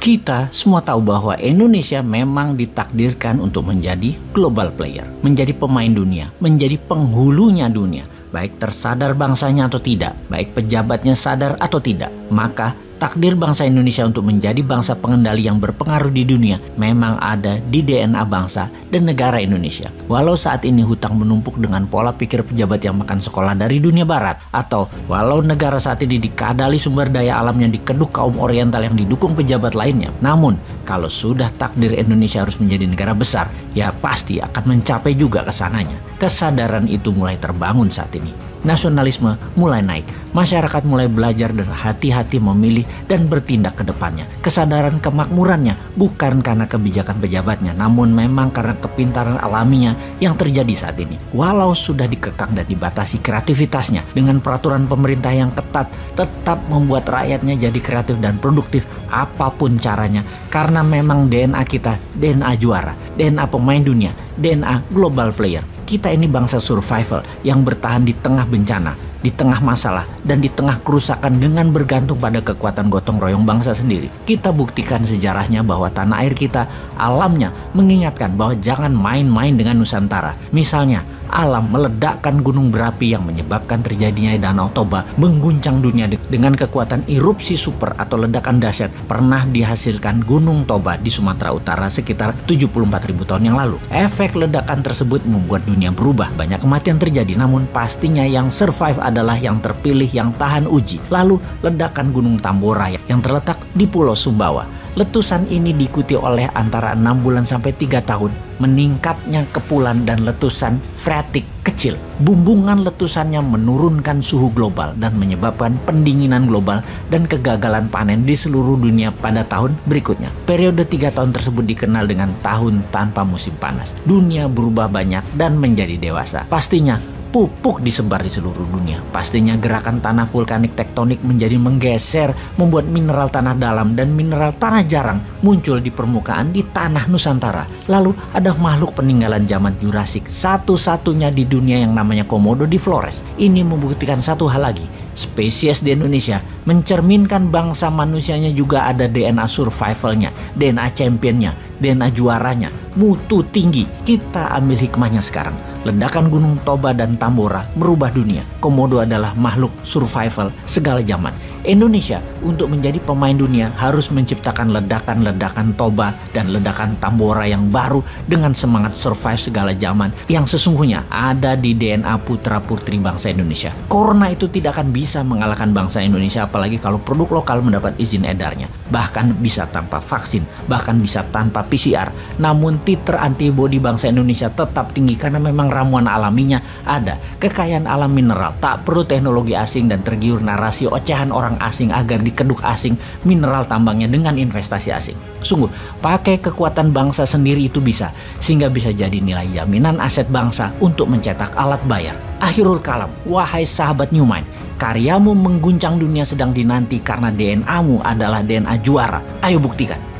Kita semua tahu bahwa Indonesia memang ditakdirkan untuk menjadi global player, menjadi pemain dunia, menjadi penghulunya dunia. Baik tersadar bangsanya atau tidak, baik pejabatnya sadar atau tidak, maka takdir bangsa Indonesia untuk menjadi bangsa pengendali yang berpengaruh di dunia memang ada di DNA bangsa dan negara Indonesia. Walau saat ini hutang menumpuk dengan pola pikir pejabat yang makan sekolah dari dunia barat, atau walau negara saat ini dikadali sumber daya alam yang dikeduk kaum oriental yang didukung pejabat lainnya, namun kalau sudah takdir Indonesia harus menjadi negara besar, ya pasti akan mencapai juga ke sananya. Kesadaran itu mulai terbangun saat ini. Nasionalisme mulai naik, masyarakat mulai belajar dan hati-hati memilih dan bertindak ke depannya. Kesadaran kemakmurannya bukan karena kebijakan pejabatnya, namun memang karena kepintaran alaminya yang terjadi saat ini. Walau sudah dikekang dan dibatasi kreativitasnya dengan peraturan pemerintah yang ketat, tetap membuat rakyatnya jadi kreatif dan produktif apapun caranya. Karena memang DNA kita, DNA juara, DNA pemain dunia, DNA global player. Kita ini bangsa survival yang bertahan di tengah bencana, di tengah masalah, dan di tengah kerusakan dengan bergantung pada kekuatan gotong royong bangsa sendiri. Kita buktikan sejarahnya bahwa tanah air kita, alamnya mengingatkan bahwa jangan main-main dengan Nusantara. Misalnya, alam meledakkan gunung berapi yang menyebabkan terjadinya Danau Toba mengguncang dunia dengan kekuatan erupsi super atau ledakan dahsyat pernah dihasilkan Gunung Toba di Sumatera Utara sekitar 74.000 tahun yang lalu. Efek ledakan tersebut membuat dunia berubah. Banyak kematian terjadi, namun pastinya yang survive adalah yang terpilih yang tahan uji. Lalu ledakan Gunung Tambora yang terletak di Pulau Sumbawa. Letusan ini diikuti oleh antara 6 bulan sampai 3 tahun meningkatnya kepulan dan letusan freatik kecil. Bumbungan letusannya menurunkan suhu global dan menyebabkan pendinginan global dan kegagalan panen di seluruh dunia pada tahun berikutnya. Periode 3 tahun tersebut dikenal dengan tahun tanpa musim panas. Dunia berubah banyak dan menjadi dewasa. Pastinya pupuk disebar di seluruh dunia. Pastinya gerakan tanah vulkanik tektonik menjadi menggeser, membuat mineral tanah dalam dan mineral tanah jarang muncul di permukaan di tanah Nusantara. Lalu ada makhluk peninggalan zaman Jurassik, satu-satunya di dunia yang namanya Komodo di Flores. Ini membuktikan satu hal lagi. Spesies di Indonesia mencerminkan bangsa manusianya juga ada DNA survivalnya, DNA championnya, DNA juaranya, mutu tinggi. Kita ambil hikmahnya sekarang. Ledakan Gunung Toba dan Tambora merubah dunia. Komodo adalah makhluk survival segala zaman. Indonesia untuk menjadi pemain dunia harus menciptakan ledakan-ledakan Toba dan ledakan Tambora yang baru dengan semangat survive segala zaman yang sesungguhnya ada di DNA putra-putri bangsa Indonesia. Corona itu tidak akan bisa mengalahkan bangsa Indonesia, apalagi kalau produk lokal mendapat izin edarnya. Bahkan bisa tanpa vaksin, bahkan bisa tanpa PCR. Namun titer antibodi bangsa Indonesia tetap tinggi karena memang ramuan alaminya ada. Kekayaan alam mineral, tak perlu teknologi asing dan tergiur narasi ocehan orang asing agar dikeduk asing mineral tambangnya dengan investasi asing. Sungguh, pakai kekuatan bangsa sendiri itu bisa, sehingga bisa jadi nilai jaminan aset bangsa untuk mencetak alat bayar. Akhirul kalam, wahai sahabat New Mind, karyamu mengguncang dunia sedang dinanti karena DNA-mu adalah DNA juara. Ayo buktikan.